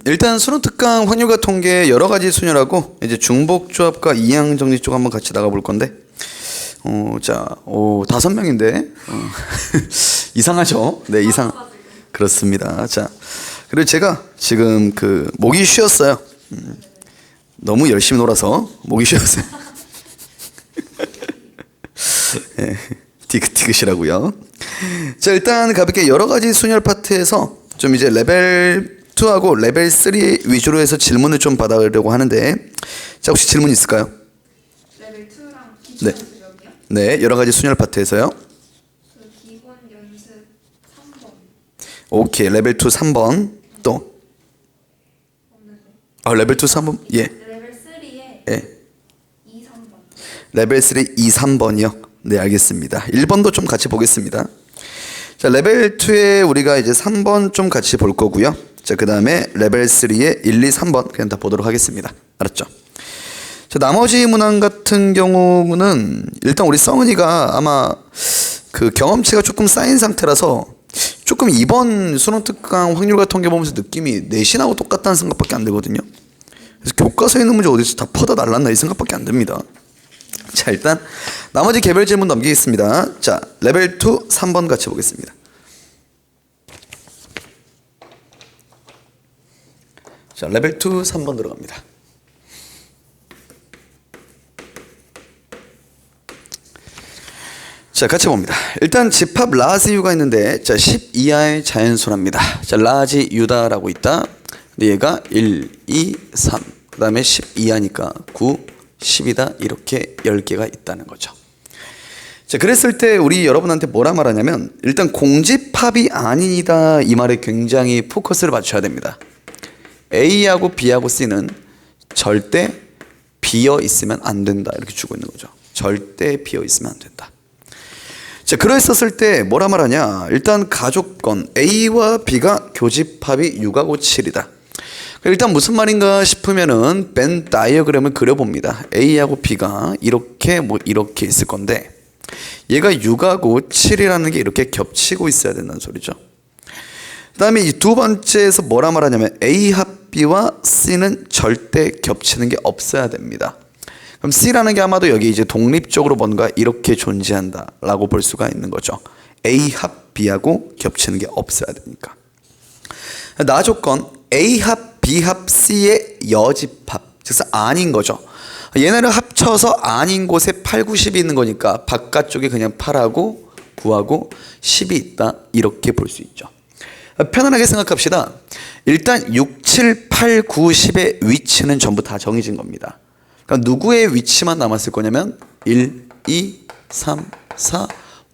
일단 수능 특강 확률과 통계 여러 가지 순열하고 이제 중복 조합과 이항 정리 쪽 한번 같이 나가 볼 건데, 자, 5명인데 이상하죠? 네, 그렇습니다. 자, 그리고 제가 지금 목이 쉬었어요. 너무 열심히 놀아서 목이 쉬었어요. 네, 디귿디귿이라고요. 자, 일단 가볍게 여러 가지 순열 파트에서 좀 이제 레벨 2하고 레벨 3 위주로 해서 질문을 좀 받아보려고 하는데, 자, 혹시 질문 있을까요? 레벨 2랑 기본 연습이요? 네, 여러 가지 순열 파트에서요. 기본 연습 3번. 오케이, 레벨 2 3번 또. 레벨 2 3번. 예. 레벨 3에 예. 2, 3번. 레벨 3 2, 3번이요. 네, 알겠습니다. 1번도 좀 같이 보겠습니다. 자, 레벨 2에 우리가 이제 3번 좀 같이 볼 거고요. 자, 그 다음에 레벨 3에 1, 2, 3번 그냥 다 보도록 하겠습니다. 알았죠? 자, 나머지 문항 같은 경우는 일단 우리 성은이가 아마 경험치가 조금 쌓인 상태라서 조금 이번 수능 특강 확률과 통계 보면서 느낌이 내신하고 똑같다는 생각밖에 안 들거든요. 그래서 교과서에 있는 문제 어디서 다 퍼다 날랐나 이 생각밖에 안 듭니다. 자, 일단 나머지 개별 질문 넘기겠습니다. 자, 레벨 2 3번 같이 보겠습니다. 자, 레벨 2 3번 들어갑니다. 자, 같이 봅니다. 일단 집합 라지 유가 있는데, 자, 10 이하의 자연수랍니다. 자, 라지 유다라고 있다. 근데 얘가 1, 2, 3. 그 다음에 10 이하니까 9, 10이다. 이렇게 10개가 있다는 거죠. 자, 그랬을 때 우리 여러분한테 뭐라 말하냐면, 일단 공집합이 아니다. 이 말에 굉장히 포커스를 맞춰야 됩니다. A하고 B하고 C는 절대 비어 있으면 안 된다. 이렇게 주고 있는 거죠. 절대 비어 있으면 안 된다. 자, 그랬었을 때 뭐라 말하냐. 일단 가족건 A와 B가 교집합이 6하고 7이다. 일단 무슨 말인가 싶으면은 벤 다이어그램을 그려봅니다. A하고 B가 이렇게 이렇게 있을 건데, 얘가 6하고 7이라는 게 이렇게 겹치고 있어야 된다는 소리죠. 그 다음에 이 두 번째에서 뭐라 말하냐면 A 합 B와 C는 절대 겹치는 게 없어야 됩니다. 그럼 C라는 게 아마도 여기 이제 독립적으로 뭔가 이렇게 존재한다 라고 볼 수가 있는 거죠. A 합 B하고 겹치는 게 없어야 되니까. 나 조건 A 합 B 합 C의 여집합, 즉 아닌 거죠. 얘네를 합쳐서 아닌 곳에 8, 9, 10이 있는 거니까 바깥쪽에 그냥 8하고 9하고 10이 있다 이렇게 볼 수 있죠. 편안하게 생각합시다. 일단 6, 7, 8, 9, 10의 위치는 전부 다 정해진 겁니다. 그러니까 누구의 위치만 남았을 거냐면 1, 2, 3, 4,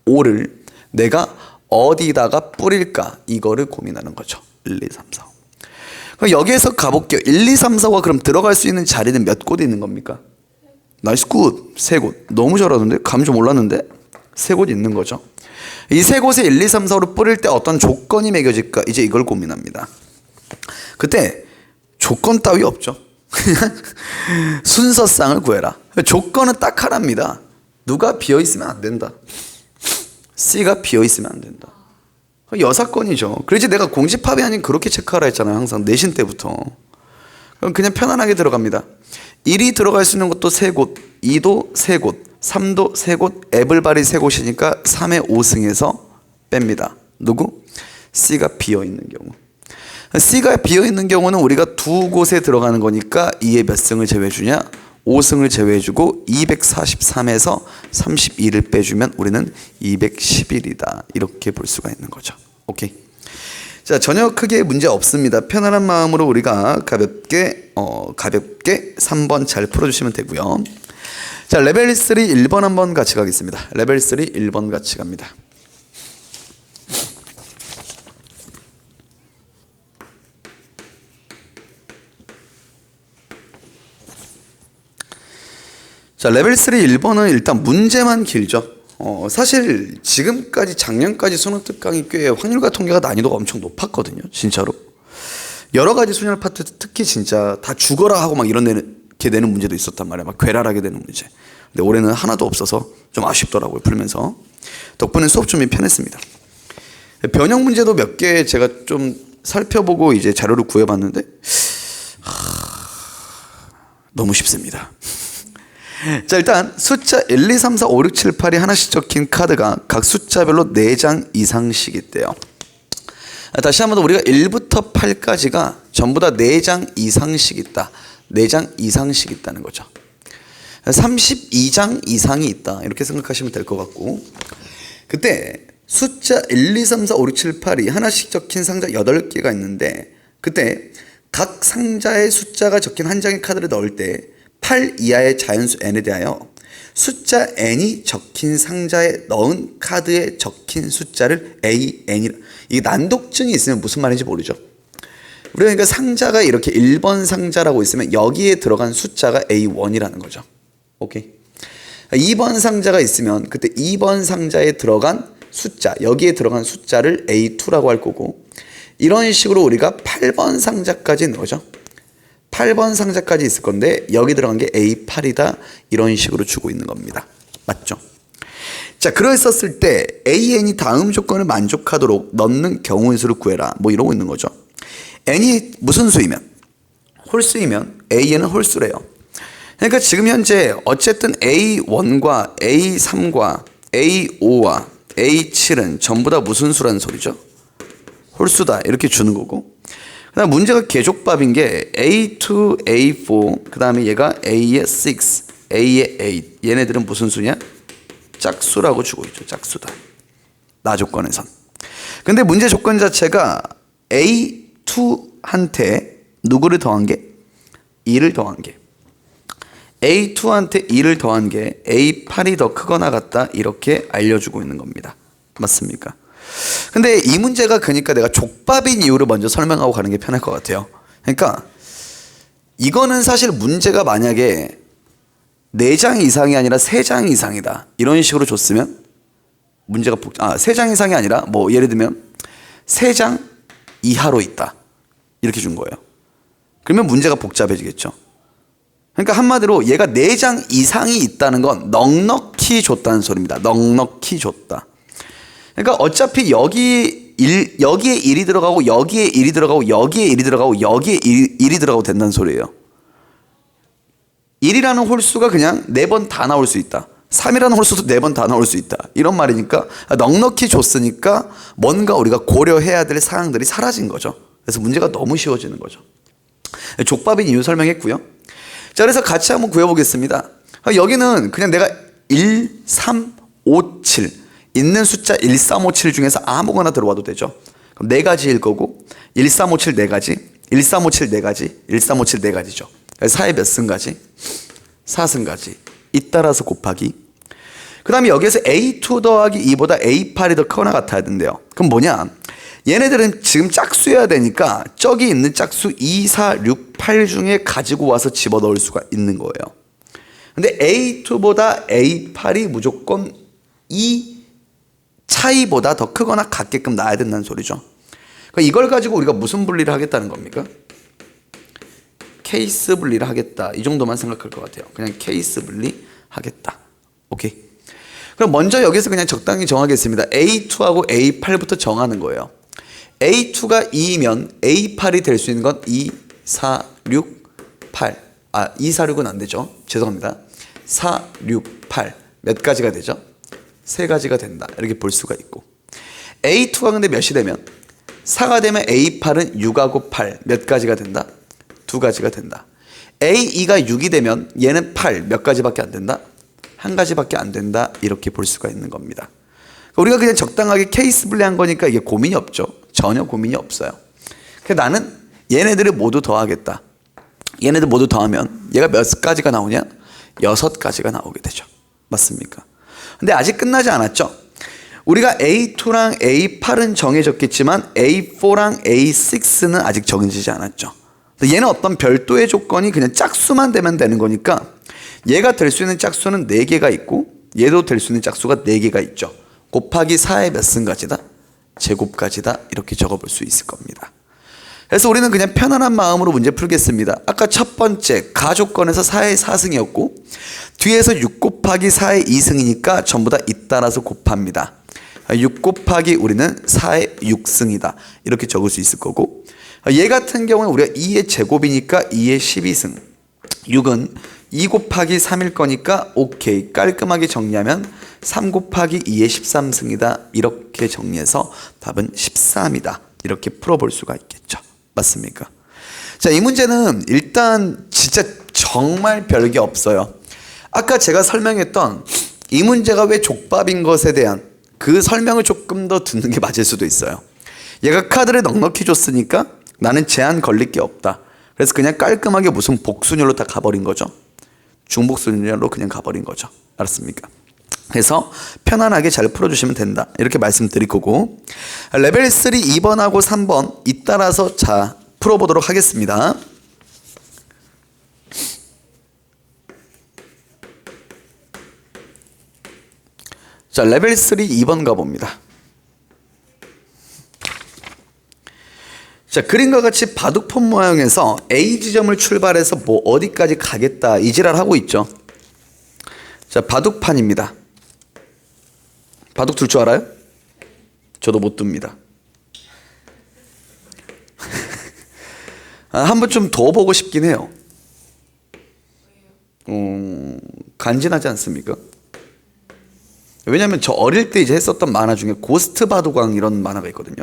5를 내가 어디다가 뿌릴까 이거를 고민하는 거죠. 1, 2, 3, 4, 5. 그럼 여기에서 가볼게요. 1, 2, 3, 4, 5가 그럼 들어갈 수 있는 자리는 몇 곳 있는 겁니까? 나이스 굿. 3곳. 너무 잘하던데? 감 좀 올랐는데? 3곳 있는 거죠. 이 3곳에 1, 2, 3, 4로 뿌릴 때 어떤 조건이 매겨질까? 이제 이걸 고민합니다. 그때 조건 따위 없죠. 그냥 순서상을 구해라. 조건은 딱 하나입니다. 누가 비어있으면 안 된다. C가 비어있으면 안 된다. 여사건이죠. 그래서 내가 공집합이 아닌 그렇게 체크하라 했잖아요. 항상 내신 때부터. 그럼 그냥 편안하게 들어갑니다. 1이 들어갈 수 있는 것도 3곳, 2도 3곳, 3도 3곳, 애블바리 3곳이니까 3의 5승에서 뺍니다. 누구? C가 비어있는 경우. C가 비어있는 경우는 우리가 2곳에 들어가는 거니까 2의 몇 승을 제외해주냐? 5승을 제외해주고 243에서 32를 빼주면 우리는 211이다. 이렇게 볼 수가 있는 거죠. 오케이. 자, 전혀 크게 문제 없습니다. 편안한 마음으로 우리가 가볍게 3번 잘 풀어주시면 되고요. 자, 레벨 3 1번 한번 같이 가겠습니다. 레벨 3 1번 같이 갑니다. 자, 레벨 3 1번은 일단 문제만 길죠. 사실 지금까지 작년까지 수능 특강이 꽤 확률과 통계가 난이도가 엄청 높았거든요. 진짜로. 여러 가지 순열 파트 특히 진짜 다 죽어라 하고 막 이렇게 내는 문제도 있었단 말이야. 막 괴랄하게 되는 문제. 근데 올해는 하나도 없어서 좀 아쉽더라고요. 풀면서. 덕분에 수업 준비 편했습니다. 변형 문제도 몇 개 제가 좀 살펴보고 이제 자료를 구해봤는데 너무 쉽습니다. 자, 일단 숫자 1, 2, 3, 4, 5, 6, 7, 8이 하나씩 적힌 카드가 각 숫자별로 4장 이상씩 있대요. 다시 한번 더, 우리가 1부터 8까지가 전부 다 4장 이상씩 있다. 4장 이상씩 있다는 거죠. 32장 이상이 있다, 이렇게 생각하시면 될 것 같고, 그때 숫자 1, 2, 3, 4, 5, 6, 7, 8이 하나씩 적힌 상자 8개가 있는데, 그때 각 상자의 숫자가 적힌 한 장의 카드를 넣을 때 8 이하의 자연수 n에 대하여 숫자 n이 적힌 상자에 넣은 카드에 적힌 숫자를 AN이라. 이게 난독증이 있으면 무슨 말인지 모르죠. 우리가 그러니까 상자가 이렇게 1번 상자라고 있으면 여기에 들어간 숫자가 A1이라는 거죠. 오케이. 2번 상자가 있으면 그때 2번 상자에 들어간 숫자, 여기에 들어간 숫자를 A2라고 할 거고, 이런 식으로 우리가 8번 상자까지 있는 거죠. 8번 상자까지 있을 건데 여기 들어간 게 A8이다, 이런 식으로 주고 있는 겁니다. 맞죠? 자, 그랬었을 때 AN이 다음 조건을 만족하도록 넣는 경우의 수를 구해라, 뭐 이러고 있는 거죠. n이 무슨 수이면, 홀수이면 AN은 홀수래요. 그러니까 지금 현재 어쨌든 A1과 A3과 A5와 A7은 전부 다 무슨 수라는 소리죠? 홀수다, 이렇게 주는 거고, 그 다음 문제가 개족밥인 게 A2, A4, 그 다음에 얘가 A의 6, A의 8, 얘네들은 무슨 수냐? 짝수라고 주고 있죠. 짝수다, 나 조건에선. 근데 문제 조건 자체가 A2한테 누구를 더한 게? 2를 더한 게, A2한테 2를 더한 게 A8이 더 크거나 같다, 이렇게 알려주고 있는 겁니다. 맞습니까? 근데 이 문제가, 그러니까 내가 족밥인 이유를 먼저 설명하고 가는 게 편할 것 같아요. 그러니까 이거는 사실 문제가 만약에 4장 이상이 아니라 3장 이상이다, 이런 식으로 줬으면 문제가 3장 이상이 아니라 뭐 예를 들면 3장 이하로 있다, 이렇게 준 거예요. 그러면 문제가 복잡해지겠죠. 그러니까 한마디로 얘가 4장 이상이 있다는 건 넉넉히 줬다는 소리입니다. 넉넉히 줬다. 그러니까 어차피 여기에 1이 들어가고 여기에 1이 들어가고 여기에 1이 들어가고 여기에 1이 들어가고 된다는 소리예요. 1이라는 홀수가 그냥 4번 다 나올 수 있다. 3이라는 홀수도 4번 다 나올 수 있다, 이런 말이니까 넉넉히 줬으니까 뭔가 우리가 고려해야 될 사항들이 사라진 거죠. 그래서 문제가 너무 쉬워지는 거죠. 족밥인 이유 설명했고요. 자, 그래서 같이 한번 구해보겠습니다. 여기는 그냥 내가 1, 3, 5, 7 있는 숫자 1, 3, 5, 7 중에서 아무거나 들어와도 되죠. 그럼 4가지일 거고 1, 3, 5, 7 4가지, 1, 3, 5, 7 4가지, 1, 3, 5, 7 4가지죠. 4의 몇 승가지? 4승가지. 잇따라서 곱하기. 그 다음에 여기에서 A2 더하기 2보다 A8이 더 크거나 같아야 된대요. 그럼 뭐냐? 얘네들은 지금 짝수여야 되니까 저기 있는 짝수 2, 4, 6, 8 중에 가지고 와서 집어넣을 수가 있는 거예요. 근데 A2보다 A8이 무조건 이 차이보다 더 크거나 같게끔 나야 된다는 소리죠. 그러니까 이걸 가지고 우리가 무슨 분리를 하겠다는 겁니까? 케이스 분리를 하겠다, 이 정도만 생각할 것 같아요. 그냥 케이스 분리 하겠다. 오케이. 그럼 먼저 여기서 그냥 적당히 정하겠습니다. A2하고 A8부터 정하는 거예요. A2가 2이면 A8이 될 수 있는 건 2, 4, 6, 8. 2, 4, 6은 안 되죠. 죄송합니다. 4, 6, 8. 몇 가지가 되죠? 3가지가 된다, 이렇게 볼 수가 있고, A2가 근데 몇이 되면, 4가 되면 A8은 6하고 8 몇 가지가 된다? 2가지가 된다. A2가 6이 되면 얘는 8 몇 가지밖에 안 된다? 1가지밖에 안 된다, 이렇게 볼 수가 있는 겁니다. 우리가 그냥 적당하게 케이스 분리한 거니까 이게 고민이 없죠. 전혀 고민이 없어요. 그래서 나는 얘네들을 모두 더하겠다. 얘네들 모두 더하면 얘가 몇 가지가 나오냐? 6가지가 나오게 되죠. 맞습니까? 근데 아직 끝나지 않았죠. 우리가 A2랑 A8은 정해졌겠지만 A4랑 A6는 아직 정해지지 않았죠. 얘는 어떤 별도의 조건이 그냥 짝수만 되면 되는 거니까 얘가 될 수 있는 짝수는 4개가 있고 얘도 될 수 있는 짝수가 4개가 있죠. 곱하기 4의 몇 승가지다? 제곱까지다, 이렇게 적어볼 수 있을 겁니다. 그래서 우리는 그냥 편안한 마음으로 문제 풀겠습니다. 아까 첫 번째 가조건에서 4의 4승이었고 뒤에서 6 곱하기 4의 2승이니까 전부 다 잇따라서 곱합니다. 6 곱하기 우리는 4의 6승이다. 이렇게 적을 수 있을 거고, 얘 같은 경우는 우리가 2의 제곱이니까 2의 12승, 6은 2 곱하기 3일 거니까 오케이, 깔끔하게 정리하면 3 곱하기 2의 13승이다. 이렇게 정리해서 답은 13이다. 이렇게 풀어볼 수가 있겠죠. 맞습니까? 자, 이 문제는 일단 진짜 정말 별게 없어요. 아까 제가 설명했던 이 문제가 왜 족밥인 것에 대한 그 설명을 조금 더 듣는 게 맞을 수도 있어요. 얘가 카드를 넉넉히 줬으니까 나는 제한 걸릴 게 없다. 그래서 그냥 깔끔하게 무슨 복순율로 다 가버린 거죠. 중복순율로 그냥 가버린 거죠. 알았습니까? 그래서 편안하게 잘 풀어주시면 된다. 이렇게 말씀드릴 거고, 레벨 3 2번하고 3번 잇따라서 자 풀어보도록 하겠습니다. 자, 레벨 3 2번 가봅니다. 자, 그림과 같이 바둑폰 모양에서 A 지점을 출발해서 뭐 어디까지 가겠다 이 지랄 하고 있죠. 자, 바둑판입니다. 바둑 둘 줄 알아요? 저도 못 둡니다. 한번 좀 더 보고 싶긴 해요. 간지나지 않습니까? 왜냐면 저 어릴 때 이제 했었던 만화 중에 고스트 바둑왕 이런 만화가 있거든요.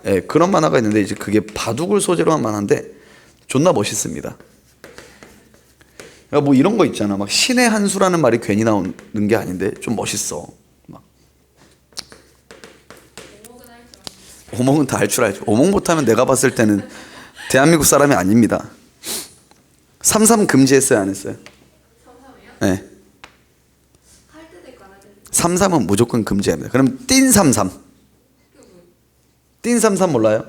예, 그런 만화가 있는데 이제 그게 바둑을 소재로 한 만화인데 존나 멋있습니다. 뭐 이런 거 있잖아. 막 신의 한 수라는 말이 괜히 나오는 게 아닌데 좀 멋있어. 막. 오목은 다 할 줄 알죠. 오목 못하면 내가 봤을 때는 대한민국 사람이 아닙니다. 33 금지했어요, 안 했어요? 33이요? 네. 할때 될거 안 할 때? 33은 무조건 금지합니다. 그럼 띵 33. 띵 33 몰라요?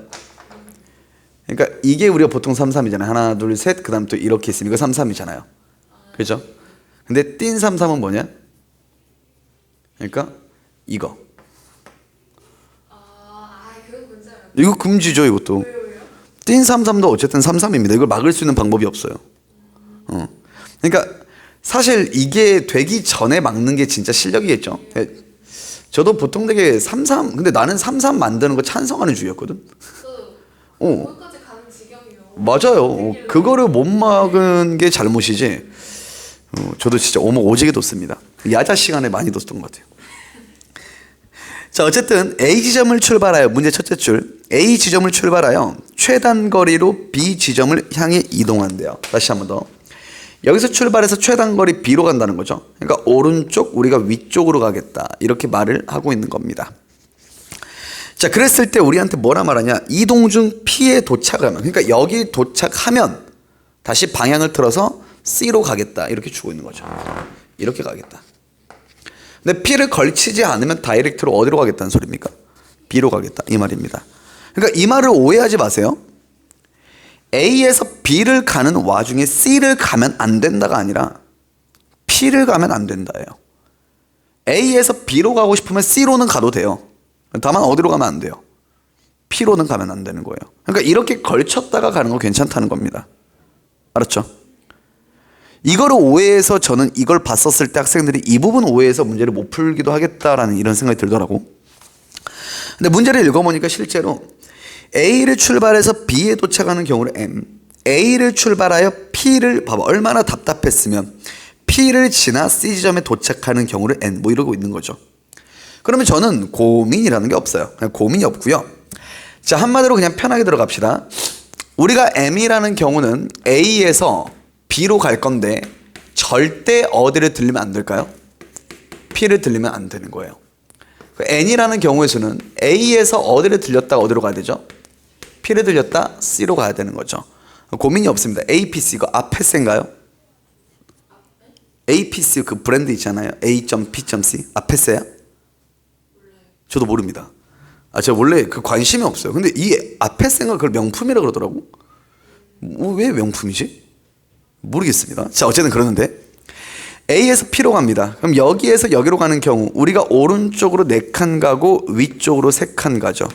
그러니까 이게 우리가 보통 33이잖아요. 하나, 둘, 셋. 그다음 또 이렇게 있으면 이거 33이잖아요. 그렇죠? 근데 띵 33은 뭐냐? 그러니까 이거. 그건 금지예요. 이거 금지죠, 이것도. 왜요? 띵 33도 어쨌든 33입니다. 이걸 막을 수 있는 방법이 없어요. 그러니까 사실 이게 되기 전에 막는 게 진짜 실력이겠죠. 저도 보통 되게 33, 근데 나는 33 만드는 거 찬성하는 주의였거든. 거기까지 가는 지경이요. 맞아요. 그거를 못 막은 게 잘못이지. 저도 진짜 오목 오지게 뒀습니다. 야자 시간에 많이 뒀던 것 같아요. 자, 어쨌든 A 지점을 출발하여, 문제 첫째 줄, A 지점을 출발하여 최단 거리로 B 지점을 향해 이동한대요. 다시 한 번 더. 여기서 출발해서 최단 거리 B로 간다는 거죠. 그러니까 오른쪽, 우리가 위쪽으로 가겠다. 이렇게 말을 하고 있는 겁니다. 자, 그랬을 때 우리한테 뭐라 말하냐? 이동 중 P에 도착하면, 그러니까 여기 도착하면 다시 방향을 틀어서 C로 가겠다. 이렇게 주고 있는 거죠. 이렇게 가겠다. 근데 P를 걸치지 않으면 다이렉트로 어디로 가겠다는 소리입니까? B로 가겠다. 이 말입니다. 그러니까 이 말을 오해하지 마세요. A에서 B를 가는 와중에 C를 가면 안 된다가 아니라 P를 가면 안 된다예요. A에서 B로 가고 싶으면 C로는 가도 돼요. 다만 어디로 가면 안 돼요? P로는 가면 안 되는 거예요. 그러니까 이렇게 걸쳤다가 가는 거 괜찮다는 겁니다. 알았죠? 이거를 오해해서 저는 이걸 봤었을 때 학생들이 이 부분 오해해서 문제를 못 풀기도 하겠다라는 이런 생각이 들더라고. 근데 문제를 읽어보니까 실제로 A를 출발해서 B에 도착하는 경우를 M, A를 출발하여 P를, 봐봐, 얼마나 답답했으면 P를 지나 C 지점에 도착하는 경우를 N, 뭐 이러고 있는 거죠. 그러면 저는 고민이라는 게 없어요. 그냥 고민이 없고요. 자, 한마디로 그냥 편하게 들어갑시다. 우리가 M이라는 경우는 A에서 B로 갈 건데 절대 어디를 들리면 안 될까요? P를 들리면 안 되는 거예요. N이라는 경우의 수는 A에서 어디를 들렸다가 어디로 가야 되죠? P를 들렸다 C로 가야 되는 거죠. 고민이 없습니다. APC 이거 아페스인가요? APC 그 브랜드 있잖아요. A.P.C 아페스야? 저도 모릅니다. 제가 원래 그 관심이 없어요. 근데 이 아페스인가 그걸 명품이라 그러더라고. 왜 명품이지? 모르겠습니다. 자, 어쨌든 그러는데 A에서 P로 갑니다. 그럼 여기에서 여기로 가는 경우 우리가 오른쪽으로 4칸 가고 위쪽으로 3칸 가죠.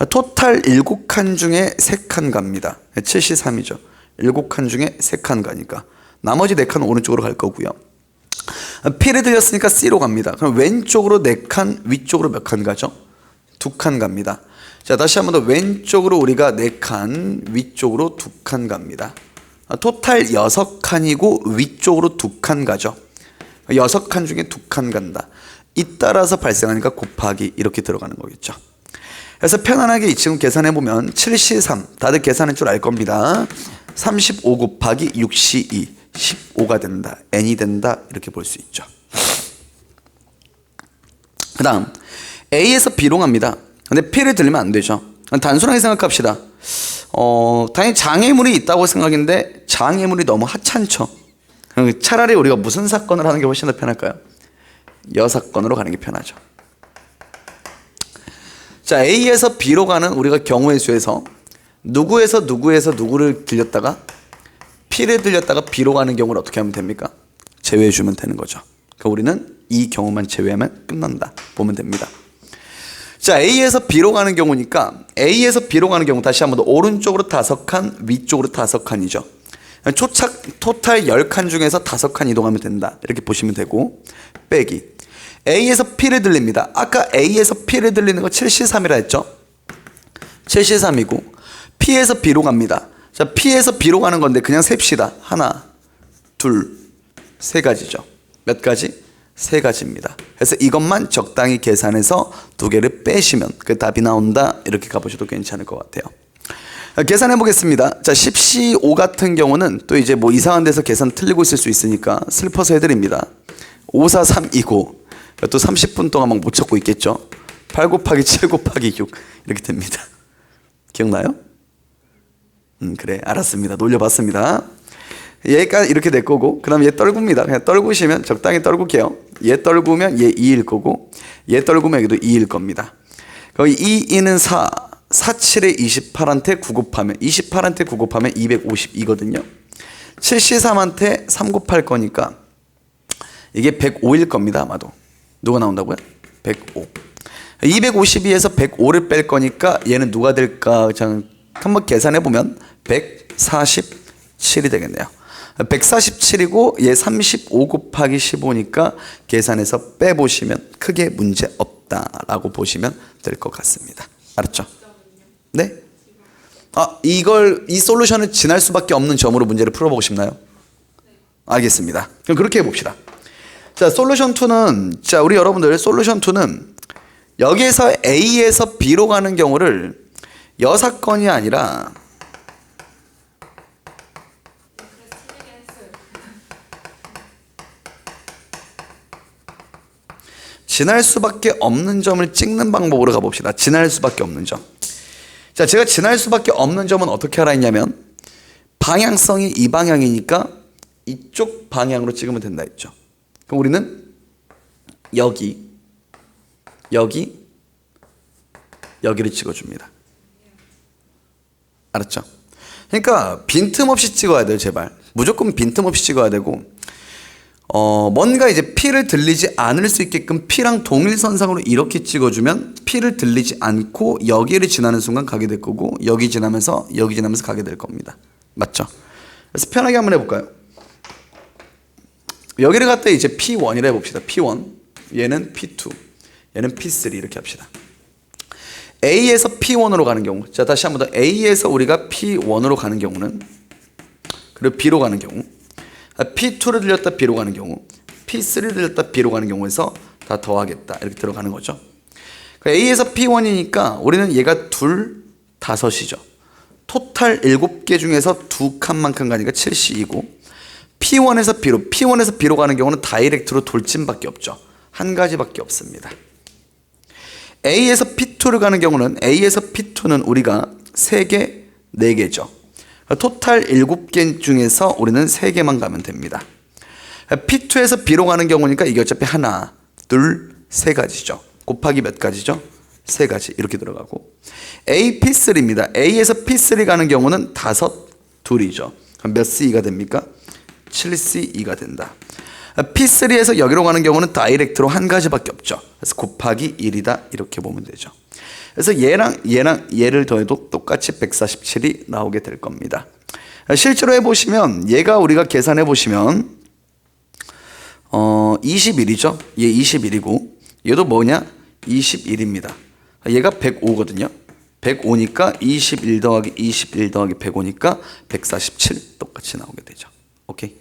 토탈 7칸 중에 3칸 갑니다. 73이죠. 7칸 중에 3칸 가니까 나머지 4칸 오른쪽으로 갈 거고요. P를 들렸으니까 C로 갑니다. 그럼 왼쪽으로 4칸, 위쪽으로 몇 칸 가죠? 2칸 갑니다. 자, 다시 한 번 더 왼쪽으로 우리가 4칸, 위쪽으로 2칸 갑니다. 토탈 6칸이고 위쪽으로 2칸 가죠. 6칸 중에 2칸 간다. 잇따라서 발생하니까 곱하기 이렇게 들어가는 거겠죠. 그래서 편안하게 지금 계산해보면 7C3 다들 계산할 줄 알 겁니다. 35 곱하기 6C2 15가 된다. n이 된다. 이렇게 볼 수 있죠. 그 다음 A에서 B로 갑니다. 근데 P를 들리면 안 되죠. 단순하게 생각합시다. 당연히 장애물이 있다고 생각인데 장애물이 너무 하찮죠. 차라리 우리가 무슨 사건을 하는 게 훨씬 더 편할까요? 여사건으로 가는 게 편하죠. 자, A에서 B로 가는 우리가 경우의 수에서 누구에서 누구를 들렸다가 P를 들렸다가 B로 가는 경우를 어떻게 하면 됩니까? 제외해 주면 되는 거죠. 그러니까 우리는 이 경우만 제외하면 끝난다 보면 됩니다. 자, A에서 B로 가는 경우니까 A에서 B로 가는 경우 다시 한번 더 오른쪽으로 5칸, 위쪽으로 5칸이죠. 토탈 10칸 중에서 5칸 이동하면 된다. 이렇게 보시면 되고 빼기 A에서 P를 들립니다. 아까 A에서 P를 들리는 거 7C3이라 했죠. 7C3이고 P에서 B로 갑니다. 자, P에서 B로 가는 건데 그냥 셉시다. 하나, 둘, 세 가지죠. 몇 가지? 세 가지입니다. 그래서 이것만 적당히 계산해서 2개를 빼시면 그 답이 나온다. 이렇게 가보셔도 괜찮을 것 같아요. 계산해 보겠습니다. 자, 10C5 같은 경우는 또 이제 뭐 이상한 데서 계산 틀리고 있을 수 있으니까 슬퍼서 해드립니다. 5, 4, 3, 2고 또 30분 동안 막 못 찾고 있겠죠. 8 곱하기 7 곱하기 6 이렇게 됩니다. 기억나요? 그래, 알았습니다. 놀려봤습니다. 얘가 이렇게 될 거고 그 다음 얘 떨굽니다. 그냥 떨구시면 적당히 떨굴게요. 얘 떨구면 얘 2일 거고 얘 떨구면 여기도 2일 겁니다. 거기 2, 2는 4, 4, 7에 28한테 9 곱하면 28한테 9 곱하면 252거든요. 7C3한테 3 곱할 거니까 이게 105일 겁니다. 아마도. 누가 나온다고요? 105. 252에서 105를 뺄 거니까 얘는 누가 될까? 한번 계산해보면 147이 되겠네요. 147이고 얘 35 곱하기 15니까 계산해서 빼보시면 크게 문제 없다라고 보시면 될 것 같습니다. 알았죠? 네? 이 솔루션을 지날 수밖에 없는 점으로 문제를 풀어보고 싶나요? 알겠습니다. 그럼 그렇게 해봅시다. 자, 솔루션 2는 자, 우리 여러분들 솔루션 2는 여기에서 A에서 B로 가는 경우를 여사건이 아니라 지날 수밖에 없는 점을 찍는 방법으로 가봅시다. 지날 수밖에 없는 점. 자, 제가 지날 수밖에 없는 점은 어떻게 하라 했냐면 방향성이 이 방향이니까 이쪽 방향으로 찍으면 된다 했죠. 그럼 우리는 여기를 찍어줍니다. 알았죠? 그러니까 빈틈없이 찍어야 돼요. 제발 무조건 빈틈없이 찍어야 되고 뭔가 이제 P를 들리지 않을 수 있게끔 P랑 동일선상으로 이렇게 찍어주면 P를 들리지 않고 여기를 지나는 순간 가게 될 거고 여기 지나면서 가게 될 겁니다. 맞죠? 그래서 편하게 한번 해볼까요? 여기를 갖다 이제 P1이라 해봅시다. P1 얘는 P2 얘는 P3 이렇게 합시다. A에서 P1으로 가는 경우, 자 다시 한번 더 A에서 우리가 P1으로 가는 경우는 그리고 B로 가는 경우 P2를 들렸다 B로 가는 경우 P3를 들렸다 B로 가는 경우에서 다 더하겠다 이렇게 들어가는 거죠. A에서 P1이니까 우리는 얘가 둘, 5이죠. 토탈 7개 중에서 2칸만큼 가니까 7C이고 P1에서 B로 가는 경우는 다이렉트로 돌진밖에 없죠. 한 가지밖에 없습니다. A에서 P2를 가는 경우는 A에서 P2는 우리가 3개, 4개죠. 토탈 7개 중에서 우리는 3개만 가면 됩니다. P2에서 B로 가는 경우니까 이게 어차피 하나, 둘, 3가지죠. 곱하기 몇 가지죠? 3가지 이렇게 들어가고 A, P3입니다. A에서 P3 가는 경우는 5, 2이죠. 그럼 몇 C가 됩니까? 7C2가 된다. P3에서 여기로 가는 경우는 다이렉트로 한 가지밖에 없죠. 그래서 곱하기 1이다 이렇게 보면 되죠. 그래서 얘를 더해도 똑같이 147이 나오게 될 겁니다. 실제로 해보시면 얘가 우리가 계산해 보시면 21이죠. 얘 21이고 얘도 뭐냐? 21입니다. 얘가 105거든요. 105니까 21 더하기 21 더하기 105니까 147 똑같이 나오게 되죠. 오케이.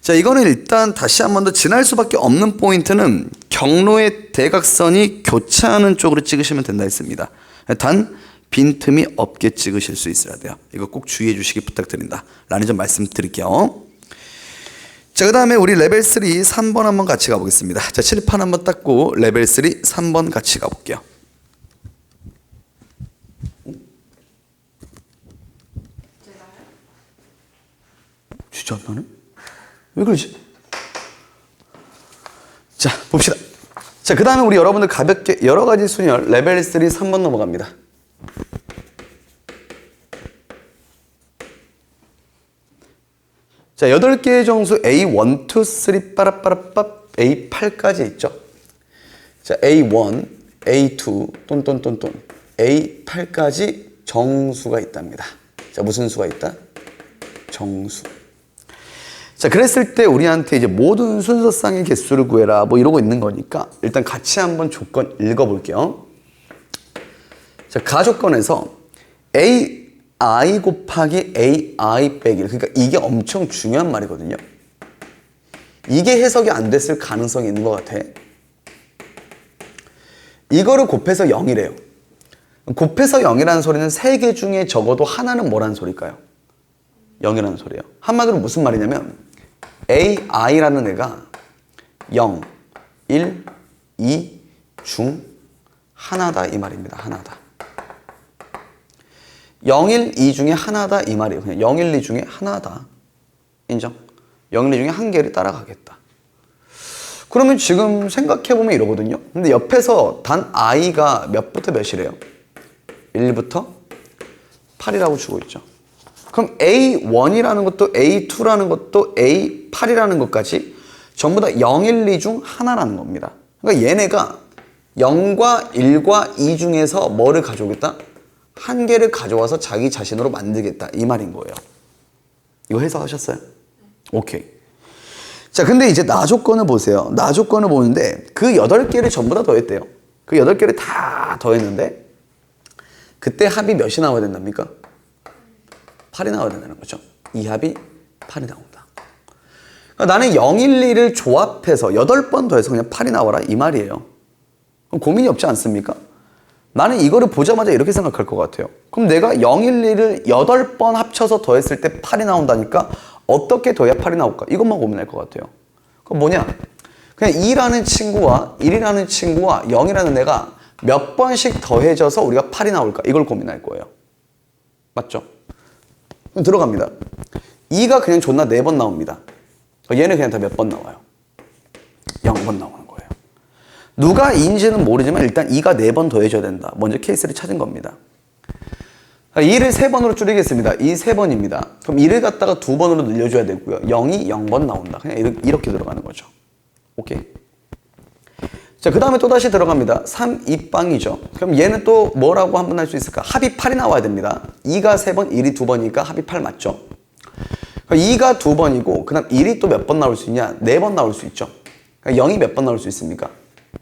자, 이거는 일단 다시 한 번 더 지날 수밖에 없는 포인트는 경로의 대각선이 교차하는 쪽으로 찍으시면 된다 했습니다. 단 빈틈이 없게 찍으실 수 있어야 돼요. 이거 꼭 주의해 주시기 부탁드린다 라는 점 말씀드릴게요. 자, 그 다음에 우리 레벨 3 3번 한번 같이 가보겠습니다. 자, 칠판 한번 닦고 레벨 3 3번 같이 가볼게요. 진짜 안 나네? 왜 그러지? 자, 봅시다. 자, 그 다음에 우리 여러분들 가볍게 여러 가지 순열 레벨 3 3번 넘어갑니다. 자, 8개의 정수 A1, 2, 3, 빠라빠라빠 A8까지 있죠. 자, A1, A2, 똔똔똔똔 A8까지 정수가 있답니다. 자, 무슨 수가 있다? 정수. 자, 그랬을 때 우리한테 이제 모든 순서쌍의 개수를 구해라 뭐 이러고 있는 거니까 일단 같이 한번 조건 읽어볼게요. 자, 가조건에서 AI 곱하기 AI 빼기, 그러니까 이게 엄청 중요한 말이거든요. 이게 해석이 안 됐을 가능성이 있는 것 같아. 이거를 곱해서 0이래요. 곱해서 0이라는 소리는 3개 중에 적어도 하나는 뭐라는 소릴까요? 0이라는 소리예요. 한마디로 무슨 말이냐면 AI라는 애가 0, 1, 2 중 하나다 이 말입니다. 하나다. 0, 1, 2 중에 하나다 이 말이에요. 그냥 0, 1, 2 중에 하나다. 인정? 0, 1, 2 중에 한 개를 따라가겠다. 그러면 지금 생각해보면 이러거든요. 근데 옆에서 단 i가 몇부터 몇이래요? 1부터 8이라고 주고 있죠. 그럼 A1이라는 것도 A2라는 것도 A8이라는 것까지 전부 다 0, 1, 2 중 하나라는 겁니다. 그러니까 얘네가 0과 1과 2 중에서 뭐를 가져오겠다? 한 개를 가져와서 자기 자신으로 만들겠다 이 말인 거예요. 이거 해석하셨어요? 오케이. 자, 근데 이제 나 조건을 보세요. 나 조건을 보는데 그 8개를 전부 다 더했대요. 그 8개를 다 더했는데 그때 합이 몇이 나와야 된답니까? 8이 나와야 된다는 거죠. 이 합이 8이 나온다. 그러니까 나는 0, 1, 2를 조합해서 8번 더해서 그냥 8이 나와라 이 말이에요. 그럼 고민이 없지 않습니까? 나는 이거를 보자마자 이렇게 생각할 것 같아요. 그럼 내가 0, 1, 2를 8번 합쳐서 더했을 때 8이 나온다니까 어떻게 더해야 8이 나올까? 이것만 고민할 것 같아요. 그럼 뭐냐? 그냥 2라는 친구와 1이라는 친구와 0이라는 애가 몇 번씩 더해져서 우리가 8이 나올까? 이걸 고민할 거예요. 맞죠? 그럼 들어갑니다. 2가 그냥 존나 4번 나옵니다. 얘는 그냥 다 몇 번 나와요? 0번 나오는 거예요. 누가 2인지는 모르지만 일단 2가 4번 더해줘야 된다. 먼저 케이스를 찾은 겁니다. 2를 3번으로 줄이겠습니다. 2 3번입니다. 그럼 2를 갖다가 2번으로 늘려줘야 되고요. 0이 0번 나온다. 그냥 이렇게 들어가는 거죠. 오케이. 자, 그 다음에 또다시 들어갑니다. 3, 2빵이죠. 그럼 얘는 또 뭐라고 한번 할 수 있을까? 합이 8이 나와야 됩니다. 2가 3번, 1이 2번이니까 합이 8 맞죠? 2가 2번이고 그 다음 1이 또 몇 번 나올 수 있냐? 4번 나올 수 있죠. 0이 몇 번 나올 수 있습니까?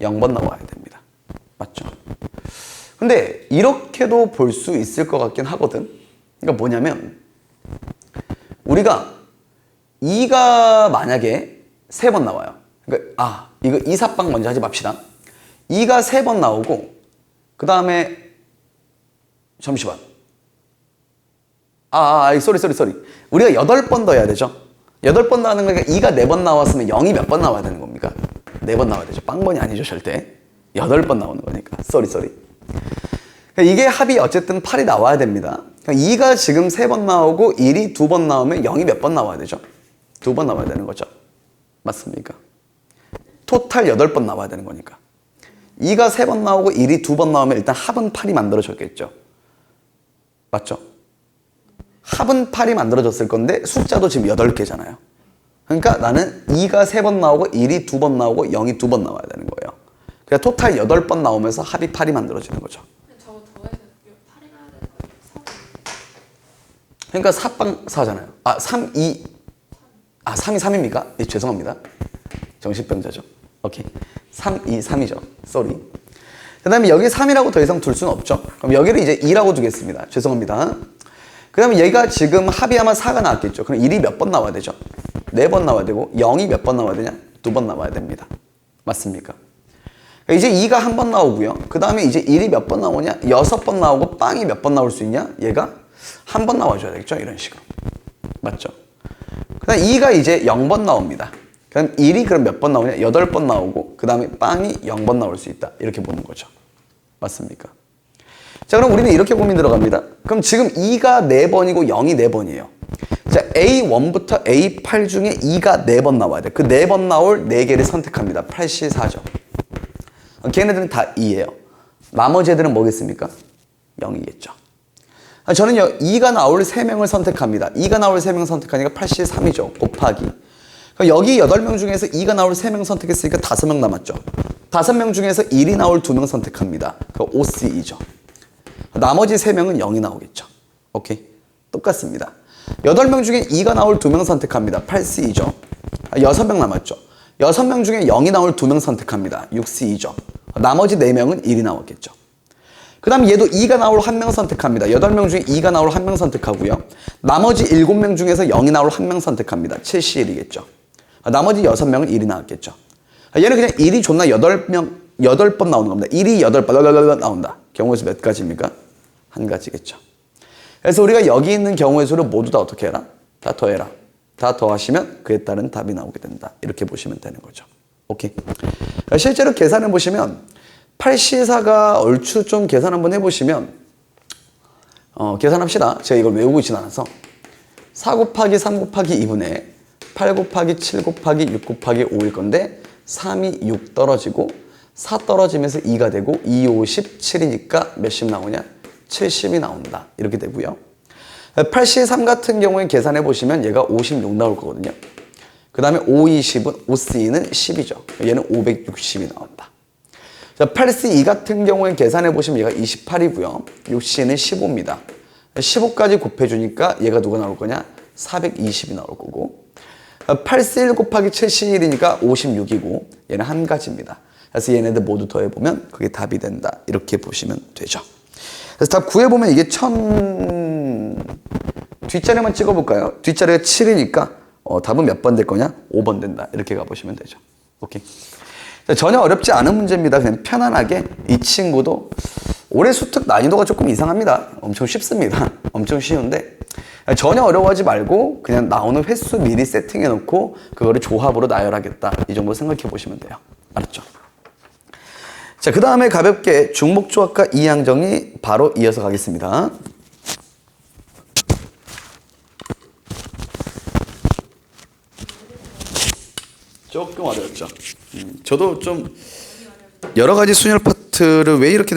0번 나와야 됩니다. 맞죠? 근데 이렇게도 볼 수 있을 것 같긴 하거든. 그러니까 뭐냐면 우리가 2가 만약에 3번 나와요. 그러니까 이거 2, 4빵 먼저 하지 맙시다. 2가 3번 나오고 그 다음에 잠시만. 쏘리. 우리가 8번 더 해야 되죠. 8번 나오는 거니까 2가 4번 나왔으면 0이 몇 번 나와야 되는 겁니까? 4번 나와야 되죠. 빵번이 아니죠, 절대. 8번 나오는 거니까. 쏘리. 그러니까 이게 합이 어쨌든 8이 나와야 됩니다. 그러니까 2가 지금 3번 나오고 1이 2번 나오면 0이 몇 번 나와야 되죠? 2번 나와야 되는 거죠. 맞습니까? 토탈 8번 나와야 되는 거니까. 2가 3번 나오고 1이 2번 나오면 일단 합은 8이 만들어졌겠죠. 맞죠? 합은 8이 만들어졌을 건데 숫자도 지금 8개잖아요. 그러니까 나는 2가 3번 나오고 1이 2번 나오고 0이 2번 나와야 되는 거예요. 그러니까 토탈 8번 나오면서 합이 8이 만들어지는 거죠. 저거 더해서 8이 나야 되는 거예요? 그러니까 4빵 4잖아요. 3이 3입니까? 네, 죄송합니다. 정신병자죠. 오케이. 3, 2, 3이죠. 쏘리. 그 다음에 여기 3이라고 더 이상 둘 수는 없죠. 그럼 여기를 이제 2라고 두겠습니다. 죄송합니다. 그 다음에 얘가 지금 합의하면 4가 나왔겠죠. 그럼 1이 몇 번 나와야 되죠? 4번 나와야 되고 0이 몇 번 나와야 되냐? 2번 나와야 됩니다. 맞습니까? 이제 2가 한 번 나오고요. 그 다음에 이제 1이 몇 번 나오냐? 6번 나오고 빵이 몇 번 나올 수 있냐? 얘가 한 번 나와줘야 되겠죠? 이런 식으로. 맞죠? 그 다음 2가 이제 0번 나옵니다. 그럼 1이 그럼 몇 번 나오냐? 8번 나오고 그 다음에 빵이 0번 나올 수 있다. 이렇게 보는 거죠. 맞습니까? 자, 그럼 우리는 이렇게 고민 들어갑니다. 그럼 지금 2가 4번이고 0이 4번이에요. 자, A1부터 A8 중에 2가 4번 나와야 돼. 그 4번 나올 4개를 선택합니다. 84죠. 걔네들은 다 2예요. 나머지 애들은 뭐겠습니까? 0이겠죠. 저는요, 2가 나올 3명을 선택합니다. 2가 나올 3명 선택하니까 83이죠. 곱하기. 여기 8명 중에서 2가 나올 3명 선택했으니까 5명 남았죠. 5명 중에서 1이 나올 2명 선택합니다. 그 OC이죠. 나머지 3명은 0이 나오겠죠. 오케이. 똑같습니다. 8명 중에 2가 나올 2명 선택합니다. 8C이죠. 6명 남았죠. 6명 중에 0이 나올 2명 선택합니다. 6C이죠. 나머지 4명은 1이 나왔겠죠. 그 다음 얘도 2가 나올 1명 선택합니다. 8명 중에 2가 나올 1명 선택하고요. 나머지 7명 중에서 0이 나올 1명 선택합니다. 7C1이겠죠. 나머지 6명은 1이 나왔겠죠. 얘는 그냥 1이 존나 8번 나오는 겁니다. 1이 8번 나온다. 경우의 수 몇 가지입니까? 한 가지겠죠. 그래서 우리가 여기 있는 경우의 수를 모두 다 어떻게 해라? 다 더해라. 다 더하시면 그에 따른 답이 나오게 된다. 이렇게 보시면 되는 거죠. 오케이. 실제로 계산해 보시면 8C4가 얼추 좀 계산 한번 해보시면 계산합시다. 제가 이걸 외우고 있진 않아서 4 곱하기 3 곱하기 2분의 8 곱하기 7 곱하기 6 곱하기 5일 건데 3이 6 떨어지고 4 떨어지면서 2가 되고 2, 5, 17이니까 몇십 나오냐? 70이 나온다. 이렇게 되고요. 8C3 같은 경우에 계산해 보시면 얘가 56 나올 거거든요. 그 다음에 5, 20은 5C는 10이죠. 얘는 560이 나온다. 자, 8C2 같은 경우에 계산해 보시면 얘가 28이고요. 6C는 15입니다. 15까지 곱해주니까 얘가 누가 나올 거냐? 420이 나올 거고 8C1 곱하기 7C1이니까 56이고 얘는 한 가지입니다. 그래서 얘네들 모두 더해보면 그게 답이 된다. 이렇게 보시면 되죠. 그래서 답 구해보면 이게 뒷자리만 찍어볼까요? 뒷자리가 7이니까 답은 몇 번 될 거냐? 5번 된다. 이렇게 가보시면 되죠. 오케이. 전혀 어렵지 않은 문제입니다. 그냥 편안하게 이 친구도 올해 수특 난이도가 조금 이상합니다. 엄청 쉽습니다. 엄청 쉬운데 전혀 어려워하지 말고 그냥 나오는 횟수 미리 세팅해 놓고 그거를 조합으로 나열하겠다. 이 정도 생각해 보시면 돼요. 알았죠? 자, 그 다음에 가볍게 중복조합과 이항정리 바로 이어서 가겠습니다. 조금 어려웠죠. 저도 좀 여러 가지 순열 파트를 왜 이렇게